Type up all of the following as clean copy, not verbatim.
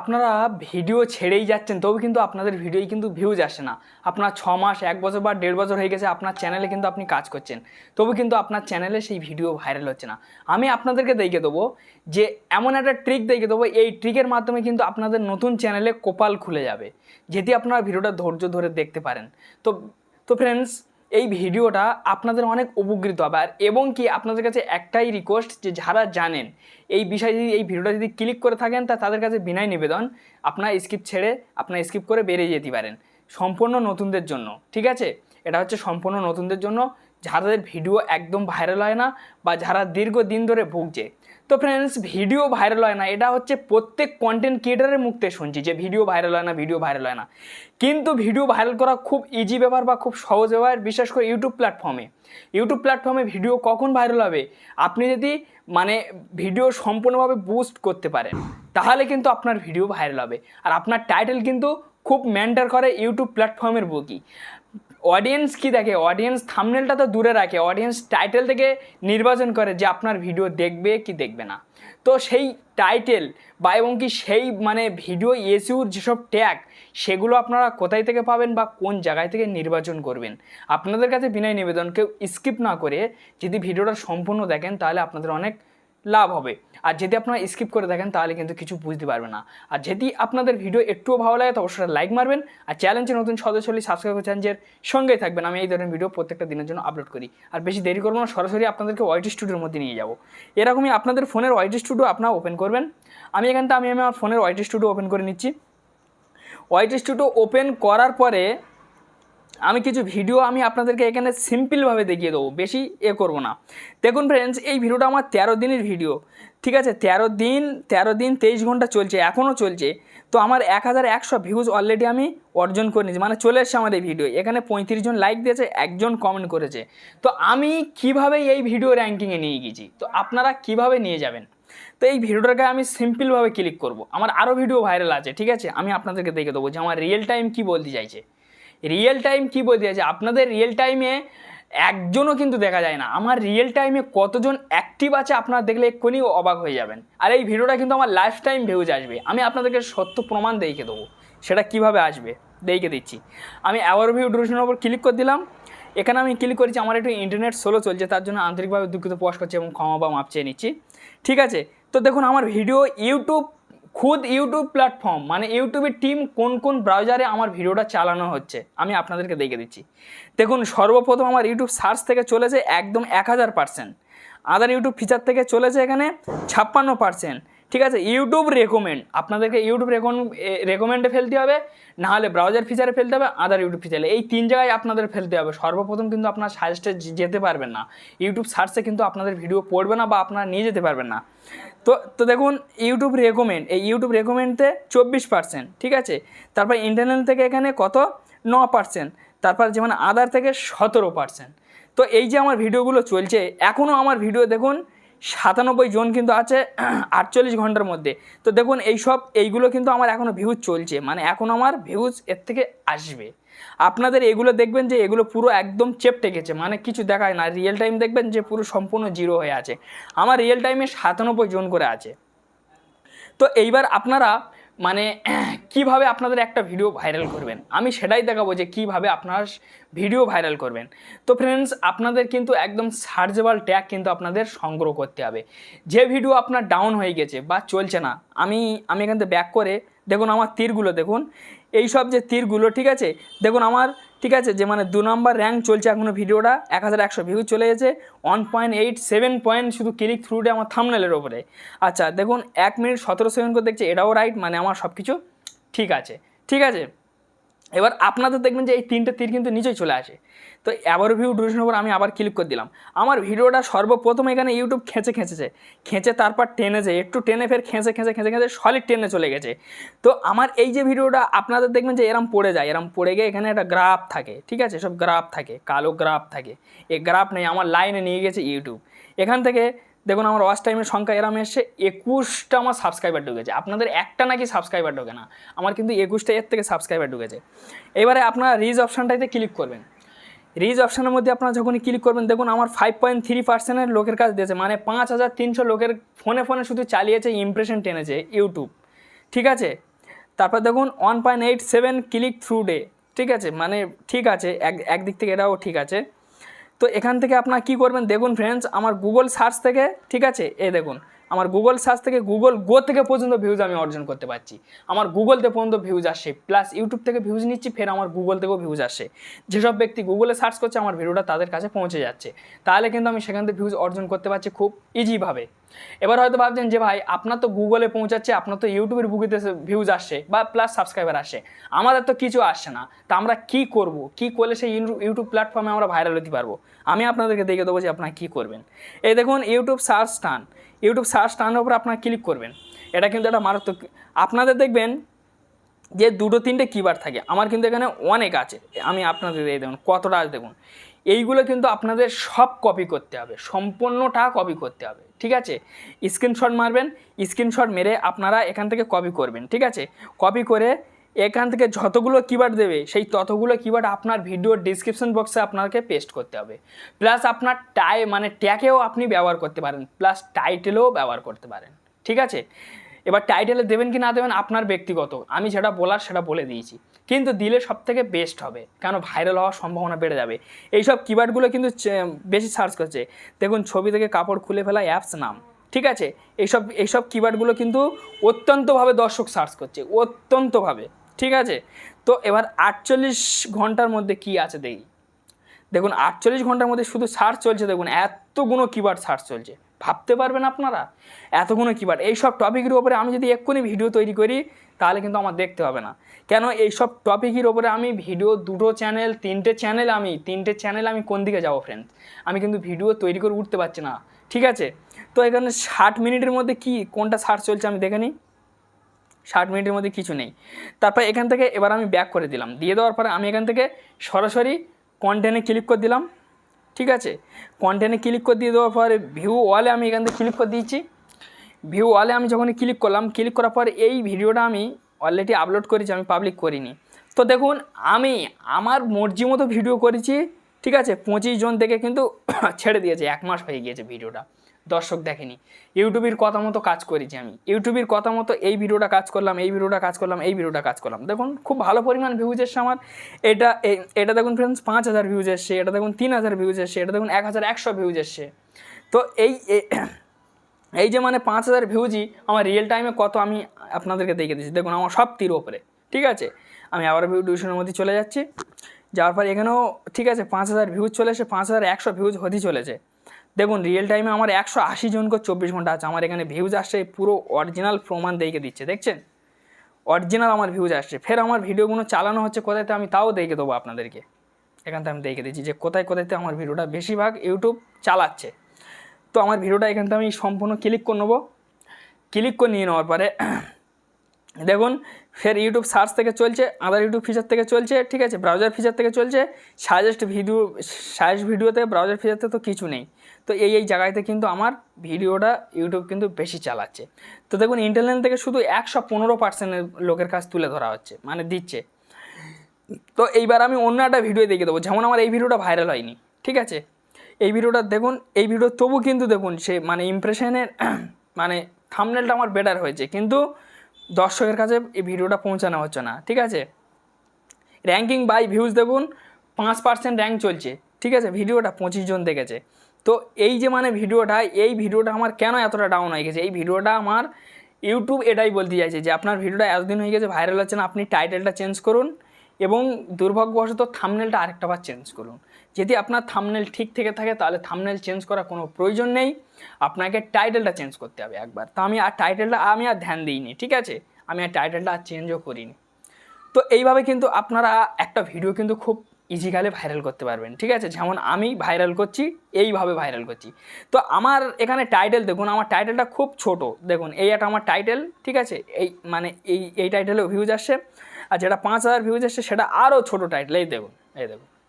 আপনারা ভিডিও ছেড়েই যাচ্ছেন, তবে কিন্তু আপনাদের ভিডিওই কিন্তু ভিউজ আসে না। আপনার 6 মাস, 1 বছর বা 1.5 বছর হয়ে গেছে আপনার চ্যানেলে কিন্তু আপনি কাজ করছেন, তবে কিন্তু আপনার চ্যানেলে সেই ভিডিও ভাইরাল হচ্ছে না। আমি আপনাদেরকে দেখিয়ে দেবো যে এমন একটা ট্রিক দেখিয়ে দেবো, এই ট্রিকের মাধ্যমে কিন্তু আপনাদের নতুন চ্যানেলে কপাল খুলে যাবে, যদি আপনারা ভিডিওটা ধৈর্য ধরে দেখতে পারেন। তো তো ফ্রেন্ডস, এই ভিডিওটা আপনাদের অনেক উপকৃত হবে। আর এবং কি আপনাদের কাছে একটাই রিকোয়েস্ট, যে যারা জানেন এই বিষয়ে, যদি এই ভিডিওটা যদি ক্লিক করে থাকেন, তা তাদের কাছে বিনয় নিবেদন, আপনার স্কিপ করে বেরিয়ে যেতে পারেন। সম্পূর্ণ নতুনদের জন্য, ঠিক আছে? এটা হচ্ছে সম্পূর্ণ নতুনদের জন্য, যাদের ভিডিও একদম ভাইরাল হয় না বা যারা দীর্ঘদিন ধরে ভুগছে। তো ফ্রেন্ডস, ভিডিও ভাইরাল হয় না, এটা হচ্ছে প্রত্যেক কন্টেন্ট ক্রিয়েটারের মুখ থেকে শুনছি যে ভিডিও ভাইরাল হয় না। কিন্তু ভিডিও ভাইরাল করা খুব ইজি ব্যাপার বা খুব সহজ ব্যাপার, বিশেষ করে ইউটিউব প্ল্যাটফর্মে ভিডিও কখন ভাইরাল হবে, আপনি যদি ভিডিও সম্পূর্ণভাবে বুস্ট করতে পারেন, তাহলে কিন্তু আপনার ভিডিও ভাইরাল হবে। আর আপনার টাইটেল কিন্তু খুব ম্যাটার করে ইউটিউব প্ল্যাটফর্মের বুকই। অডিয়েন্স কি দেখে, অডিয়েন্স থাম্বনেলটা তো দূরে রাখে, অডিয়েন্স টাইটেল থেকে নির্বাচন করে যে আপনার ভিডিও দেখবে কি দেখবে না। তো সেই টাইটেল বা এবং কি সেই ভিডিও এসইউর যেসব ট্যাগ, সেগুলো আপনারা কোথায় থেকে পাবেন বা কোন জায়গায় থেকে নির্বাচন করবেন। আপনাদের কাছে বিনয় নিবেদন, কেউ স্কিপ না করে যদি ভিডিওটা সম্পূর্ণ দেখেন, তাহলে আপনাদের অনেক লাভ হবে। আর যদি আপনারা স্কিপ করে দেখেন, তাহলে কিন্তু কিছু বুঝতে পারবেন না। আর যদি আপনাদের ভিডিও একটুও ভালো লাগে, তো অবশ্যই লাইক মারবেন। আর চ্যানেলটি নতুন সদস্য হলে সাবস্ক্রাইব করে চ্যানেলের সঙ্গেই থাকবেন। আমি এই ধরনের ভিডিও প্রত্যেকটা দিনের জন্য আপলোড করি। আর বেশি দেরি করবো না, সরাসরি আপনাদেরকে ওয়াইটি স্টুডিওর মধ্যে নিয়ে যাব। এরকমই আপনাদের ফোনের ওয়াইটি স্টুডিও আপনারা ওপেন করবেন। আমি আমার ফোনের ওয়াইটি স্টুডিও ওপেন করে নিচ্ছি। ওয়াইটি স্টুডিও ওপেন করার পরে আমি কিছু ভিডিও আপনাদেরকে এখানে সিম্পলভাবে দেখিয়ে দেবো, বেশি করব না। দেখুন ফ্রেন্ডস, এই ভিডিওটা আমার 13 দিনের ভিডিও, ঠিক আছে? 13 দিন 23 ঘন্টা চলছে, এখনও চলছে। তো আমার 1100 ভিউজ অলরেডি আমি অর্জন করে নিয়েছি, চলে এসছে আমার এই ভিডিও। এখানে 35 জন লাইক দিয়েছে, 1 জন কমেন্ট করেছে। তো আমি কিভাবে এই ভিডিও র্যাঙ্কিংয়ে নিয়ে গেছি, তো আপনারা কিভাবে নিয়ে যাবেন? তো এই ভিডিওটাকে আমি সিম্পলভাবে ক্লিক করব। আমার আরও ভিডিও ভাইরাল আছে, ঠিক আছে? আমি আপনাদেরকে দেখে দেবো যে আমার রিয়েল টাইম কী বলতে চাইছে। আপনাদের রিয়েল টাইমে একজনও কিন্তু দেখা যায় না। আমার রিয়েল টাইমে কতজন অ্যাক্টিভ আছে আপনারা দেখলে এক্ষুনি অবাক হয়ে যাবেন। আর এই ভিডিওটা কিন্তু আমার লাইফ টাইম ভিউজ আসবে। আমি আপনাদেরকে সত্য প্রমাণ দেখিয়ে দেবো, সেটা কিভাবে আসবে দেখিয়ে দিচ্ছি। আমি ওভারভিউ ডিউরেশনের উপর ক্লিক করে দিলাম। এখানে আমি ক্লিক করেছি, আমার একটু ইন্টারনেট স্লো চলছে, তার জন্য আন্তরিকভাবে দুঃখিত প্রকাশ করছি এবং ক্ষমা বা মাপ চেয়ে নিচ্ছি, ঠিক আছে? তো দেখুন, আমার ভিডিও ইউটিউব প্ল্যাটফর্ম ইউটিউবের টিম কোন কোন ব্রাউজারে আমার ভিডিওটা চালানো হচ্ছে আমি আপনাদেরকে দেখে দিচ্ছি। দেখুন, সর্বপ্রথম আমার ইউটিউব সার্চ থেকে চলেছে একদম 1000%, আদার ইউটিউব ফিচার থেকে চলেছে এখানে 56%, ঠিক আছে? ইউটিউব রেকমেন্ড, আপনাদেরকে ইউটিউব রেকমেন্ডে ফেলতে হবে, নাহলে ব্রাউজার ফিচারে ফেলতে হবে, আদার ইউটিউব ফিচারে, এই 3 জায়গায় আপনাদের ফেলতে হবে। সর্বপ্রথম কিন্তু আপনার সাজেস্টে যেতে পারবেন না, ইউটিউব সার্চে কিন্তু আপনাদের ভিডিও পড়বে না বা আপনারা নিয়ে যেতে পারবেন না। তো দেখুন, ইউটিউব রেকমেন্ডতে 24%, ঠিক আছে? তারপর ইন্টারনেট থেকে এখানে কত 9%, তারপর যেমন আদার থেকে 17%। তো এই যে আমার ভিডিওগুলো চলছে, এখনও আমার ভিডিও দেখুন 97 জন কিন্তু আছে 48 ঘন্টার মধ্যে। তো দেখুন, এইগুলো কিন্তু আমার এখনও ভিউজ চলছে, এখন আমার ভিউজ এর থেকে আসবে। আপনাদের এগুলো দেখবেন যে এগুলো পুরো একদম চেপটে গেছে, কিছু দেখায় না। রিয়েল টাইম দেখবেন যে পুরো সম্পূর্ণ জিরো হয়ে আছে। আমার রিয়েল টাইমে 97 জন করে আছে। তো এইবার আপনারা কিভাবে আপনাদের একটা ভিডিও ভাইরাল করবেন, আমি সেটাই দেখাবো যে কিভাবে আপনার ভিডিও ভাইরাল করবেন। তো ফ্রেন্ডস, আপনাদের কিন্তু একদম সার্চেবল ট্যাগ কিন্তু আপনাদের সংগ্রহ করতে হবে। যে ভিডিও আপনার ডাউন হয়ে গেছে বা চলছে না, আমি এখান থেকে ব্যাক করে দেখুন আমার তীরগুলো দেখুন, এই সব যে তীরগুলো, ঠিক আছে? দেখুন আমার, ঠিক আছে, যে 2 নম্বর র্যাঙ্ক চলছে এখনও ভিডিওটা, 1100 ভিউ চলে গেছে, 1.87 পয়েন্ট শুধু ক্লিক থ্রুতে আমার থাম্বনেলের ওপরে। আচ্ছা দেখুন, 1 মিনিট 17 সেকেন্ড করে দেখছে, এটাও রাইট, আমার সব কিছু ঠিক আছে, ঠিক আছে? এবার আপনাদের দেখবেন যে এই 3টে তীর কিন্তু নিচেই চলে আসে। তো ওভারভিউ ডিউরেশনের উপর আমি আবার ক্লিক করে দিলাম। আমার ভিডিওটা সর্বপ্রথম এখানে ইউটিউব খেঁচে তারপর টেনেছে, একটু টেনে ফের খেঁচে সলিড টেনে চলে গেছে। তো আমার এই যে ভিডিওটা আপনাদের দেখবেন যে এরম পড়ে যায়, এরম পড়ে গিয়ে এখানে একটা গ্রাফ থাকে, ঠিক আছে? সব গ্রাফ থাকে, কালো গ্রাফ থাকে। এই গ্রাফ নেই, আমার লাইনে নিয়ে গেছে ইউটিউব। এখান থেকে দেখুন আমার ওয়াচ টাইমের সংখ্যা এরম এসছে 21টা আমার সাবস্ক্রাইবার ঢুকেছে। আপনাদের একটা নাকি সাবস্ক্রাইবার ঢোকে না, আমার কিন্তু 21টা এর থেকে সাবস্ক্রাইবার ঢুকেছে। এবারে আপনারা রিচ অপশানটাতে ক্লিক করবেন। রিচ অপশানের মধ্যে আপনারা যখনই ক্লিক করবেন, দেখুন আমার 5.3% লোকের কাজ দিয়েছে, 5300 লোকের ফোনে শুধু চালিয়েছে, ইমপ্রেশন টেনেছে ইউটিউব, ঠিক আছে। তারপর দেখুন 1.87 ক্লিক থ্রু ডে, ঠিক আছে, মানে ঠিক আছে, একদিক থেকে এটাও ঠিক আছে। তো এখান থেকে আপনার কী করবেন দেখুন ফ্রেন্ডস, আমার গুগল সার্চ থেকে, ঠিক আছে, দেখুন আমার গুগল সার্চ থেকে গুগল গো থেকে পর্যন্ত ভিউজ আমি অর্জন করতে পারছি। আমার গুগলতে পর্যন্ত ভিউজ আসে, প্লাস ইউটিউব থেকে ভিউজ নিচ্ছি, ফের আমার গুগল থেকেও ভিউজ আসে। যেসব ব্যক্তি গুগলে সার্চ করছে আমার ভিডিওটা তাদের কাছে পৌঁছে যাচ্ছে, তাহলে কিন্তু আমি সেখান থেকে ভিউজ অর্জন করতে পারছি খুব ইজিভাবে। এবার হয়তো ভাবছেন যে ভাই আপনার তো গুগলে পৌঁছাচ্ছে, আপনার তো ইউটিউবের বুকিতে ভিউজ আসছে বা প্লাস সাবস্ক্রাইবার আসে, আমাদের তো কিছু আসছে না, তা আমরা কী করব, কী করলে সেই ইউটিউব প্ল্যাটফর্মে আমরা ভাইরাল হতে পারবো? আমি আপনাদেরকে দেখে দেবো যে আপনারা কী করবেন। এই দেখুন ইউটিউব সার্চ টান, ইউটিউব সার্চ টানের উপর আপনারা ক্লিক করবেন। এটা কিন্তু একটা মারাত্মক, আপনাদের দেখবেন যে 2-3টে কিওয়ার্ড থাকে, আমার কিন্তু এখানে অনেক আছে। আমি আপনাদের দেখুন কতটা আছে দেখুন, এইগুলো কিন্তু আপনাদের সব কপি করতে হবে, সম্পূর্ণটা কপি করতে হবে, ঠিক আছে। স্ক্রিনশট মারবেন, স্ক্রিনশট মেরে আপনারা এখান থেকে কপি করবেন, ঠিক আছে। কপি করে এখান থেকে যতগুলো কিওয়ার্ড দেবে সেই ততগুলো কিওয়ার্ড আপনার ভিডিওর ডিসক্রিপশন বক্সে আপনাকে পেস্ট করতে হবে। প্লাস আপনার ট্যাগেও আপনি ব্যবহার করতে পারেন, প্লাস টাইটেলেও ব্যবহার করতে পারেন, ঠিক আছে। এবার টাইটেলে দেবেন কি না দেবেন আপনার ব্যক্তিগত, আমি যেটা বলার সেটা বলে দিয়েছি, কিন্তু দিলে সবথেকে বেস্ট হবে, কেন ভাইরাল হওয়ার সম্ভাবনা বেড়ে যাবে। এইসব কিওয়ার্ডগুলো কিন্তু বেশি সার্চ করছে। দেখুন ছবি থেকে কাপড় খুলে ফেলা অ্যাপস নাম, ঠিক আছে, এইসব কিওয়ার্ডগুলো কিন্তু অত্যন্তভাবে দর্শক সার্চ করছে, অত্যন্তভাবে, ঠিক আছে। তো এবার 48 ঘন্টার মধ্যে কি আছে দেখি, দেখুন 48 ঘন্টার মধ্যে শুধু সার্চ চলছে, দেখুন এতগুলো কিওয়ার্ড সার্চ চলছে, ভাবতে পারবেন আপনারা এতগুলো কিওয়ার্ড। এইসব টপিকের ওপরে আমি যদি এক্ষুনি ভিডিও তৈরি করি তাহলে কিন্তু আমার দেখতে হবে না, কেন এইসব টপিকের ওপরে আমি ভিডিও 2টো চ্যানেল 3টে চ্যানেল আমি কোন দিকে যাবো ফ্রেন্ডস, আমি কিন্তু ভিডিও তৈরি করে উঠতে পারছি না, ঠিক আছে। তো এখানে 60 মিনিটের মধ্যে কি কোনটা সার্চ চলছে আমি দেখে নিই, 60 মিনিটের মধ্যে কিছু নেই। তারপর এখান থেকে এবার আমি ব্যাক করে দিলাম, দিয়ে দেওয়ার পরে আমি এখান থেকে সরাসরি কন্টেন্টে ক্লিক করে দিলাম, ঠিক আছে। কন্টেন্টে ক্লিক করে দিয়ে দেওয়ার পরে ভিউ ওয়ালে আমি এখান থেকে ক্লিক করে দিয়েছি। ভিউ ওয়ালে আমি যখনই ক্লিক করলাম, ক্লিক করার পর এই ভিডিওটা আমি অলরেডি আপলোড করেছি, আমি পাবলিক করিনি। তো দেখুন আমি আমার মর্জি মতো ভিডিও করেছি, ঠিক আছে। 25 জন থেকে কিন্তু ছেড়ে দিয়েছে, 1 মাস হয়ে গিয়েছে ভিডিওটা, দর্শক দেখেনি। ইউটিউবের কথা মতো কাজ করেছি আমি, ইউটিউবের কথা মতো এই ভিডিওটা কাজ করলাম, এই ভিডিওটা কাজ করলাম, এই ভিডিওটা কাজ করলাম। দেখুন খুব ভালো পরিমাণ ভিউজ এসছে আমার। এটা দেখুন ফ্রেন্ডস 5000 ভিউজ এসছে, এটা দেখুন 3000 ভিউজ এসছে, এটা দেখুন 1100 ভিউজ এসছে। তো এই যে মানে 5000 ভিউজই আমার রিয়েল টাইমে কত আমি আপনাদেরকে দেখে দিচ্ছি। দেখুন আমার সব তীর ওপরে, ঠিক আছে। আমি আবার ভিউ ডিউরেশনের মধ্যে চলে যাচ্ছি, যাওয়ার পর এখানেও ঠিক আছে 5000 ভিউজ চলে এসে 5100 ভিউজ হতেই চলেছে। দেখুন রিয়েল টাইমে আমার 180 জনকে 24 ঘন্টা আছে, আমার এখানে ভিউজ আসছে, পুরো অরিজিনাল প্রমাণ দেখে দিচ্ছে, দেখছেন অরিজিনাল আমার ভিউজ আসছে। ফের আমার ভিডিওগুলো চালানো হচ্ছে কোথায়তে আমি তাও দেখে দেবো আপনাদেরকে, এখান থেকে আমি দেখে দিচ্ছি যে কোথায়তে আমার ভিডিওটা বেশিরভাগ ইউটিউব চালাচ্ছে। তো আমার ভিডিওটা এখান থেকে আমি সম্পূর্ণ ক্লিক করে নেবো, ক্লিক করে নিয়ে নেওয়ার পরে দেখুন ফের ইউটিউব সার্চ থেকে চলছে, আদার ইউটিউব ফিচার থেকে চলছে, ঠিক আছে, ব্রাউজার ফিচার থেকে চলছে, সাজেস্ট ভিডিওতে ব্রাউজার ফিচারতে তো কিছু নেই। তো এই জায়গাতে কিন্তু আমার ভিডিওটা ইউটিউব কিন্তু বেশি চালাচ্ছে। তো দেখুন ইন্টারনেট থেকে শুধু 115% লোকের কাছ তুলে ধরা হচ্ছে, মানে দিচ্ছে। তো এইবার আমি অন্য একটা ভিডিও দেখে দেবো, যেমন আমার এই ভিডিওটা ভাইরাল হয়নি, ঠিক আছে। এই ভিডিওটা দেখুন, এই ভিডিও তবু কিন্তু দেখুন সে মানে ইমপ্রেশনের মানে থাম্বনেলটা আমার বেটার হয়েছে, কিন্তু দর্শকের কাছে এই ভিডিওটা পৌঁছানো হচ্ছে না, ঠিক আছে। র্যাঙ্কিং বাই ভিউজ দেখুন 5% র্যাঙ্ক চলছে, ঠিক আছে, ভিডিওটা 25 জন দেখেছে। তো এই যে মানে এই ভিডিওটা আমার কেন এতটা ডাউন হয়ে গেছে, এই ভিডিওটা আমার ইউটিউব এটাই বলতে চাইছে যে আপনার ভিডিওটা এতদিন হয়ে গেছে ভাইরাল হচ্ছে না, আপনি টাইটেলটা চেঞ্জ করুন এবং দুর্ভাগ্যবশত থাম্বনেলটা আরেকটাবার চেঞ্জ করুন। যদি আপনার থাম্বনেল ঠিক থেকে থাকে তাহলে থাম্বনেল চেঞ্জ করার কোনো প্রয়োজন নেই, আপনাকে টাইটেলটা চেঞ্জ করতে হবে একবার। তো আমি আর ধ্যান দিইনি, ঠিক আছে, আমি আর টাইটেলটা আর চেঞ্জও করিনি। তো এইভাবে কিন্তু আপনারা একটা ভিডিও কিন্তু খুব ইজিকালে ভাইরাল করতে পারবেন, ঠিক আছে। যেমন আমি ভাইরাল করছি, এইভাবে ভাইরাল করছি। তো আমার এখানে টাইটেল দেখুন, আমার টাইটেলটা খুব ছোট, দেখুন এই একটা আমার টাইটেল, ঠিক আছে, এই টাইটেলেও ভিউজ আসছে, আর যেটা 5000 ভিউজ আসছে সেটা আরও ছোটো টাইটেল, এই দেখুন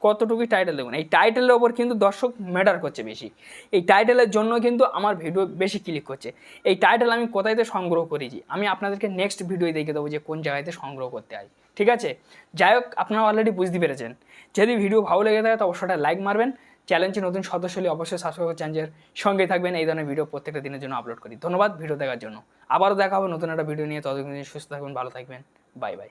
কতটুকুই টাইটেল দেখুন। এই টাইটেলের ওপর কিন্তু দর্শক ম্যাটার করছে বেশি, এই টাইটেলের জন্য কিন্তু আমার ভিডিও বেশি ক্লিক করছে। এই টাইটেল আমি কোথায়তে সংগ্রহ করেছি আমি আপনাদেরকে নেক্সট ভিডিও দেখে দেবো যে কোন জায়গাতে সংগ্রহ করতে হয়, ঠিক আছে। যাই হোক আপনারা অলরেডি বুঝতে পেরেছেন। যদি ভিডিও ভালো লেগে থাকে তো অবশ্যই লাইক মারবেন, চ্যানেলটি নতুন সদস্য হলে অবশ্যই সাবস্ক্রাইব করে চ্যানেলের সঙ্গে থাকবেন, এই ধরনের ভিডিও প্রত্যেকটা দিনের জন্য আপলোড করি। ধন্যবাদ ভিডিও দেখার জন্য। আবারও দেখা হবে নতুন একটা ভিডিও নিয়ে, ততদিন সুস্থ থাকবেন, ভালো থাকবেন, বাই বাই।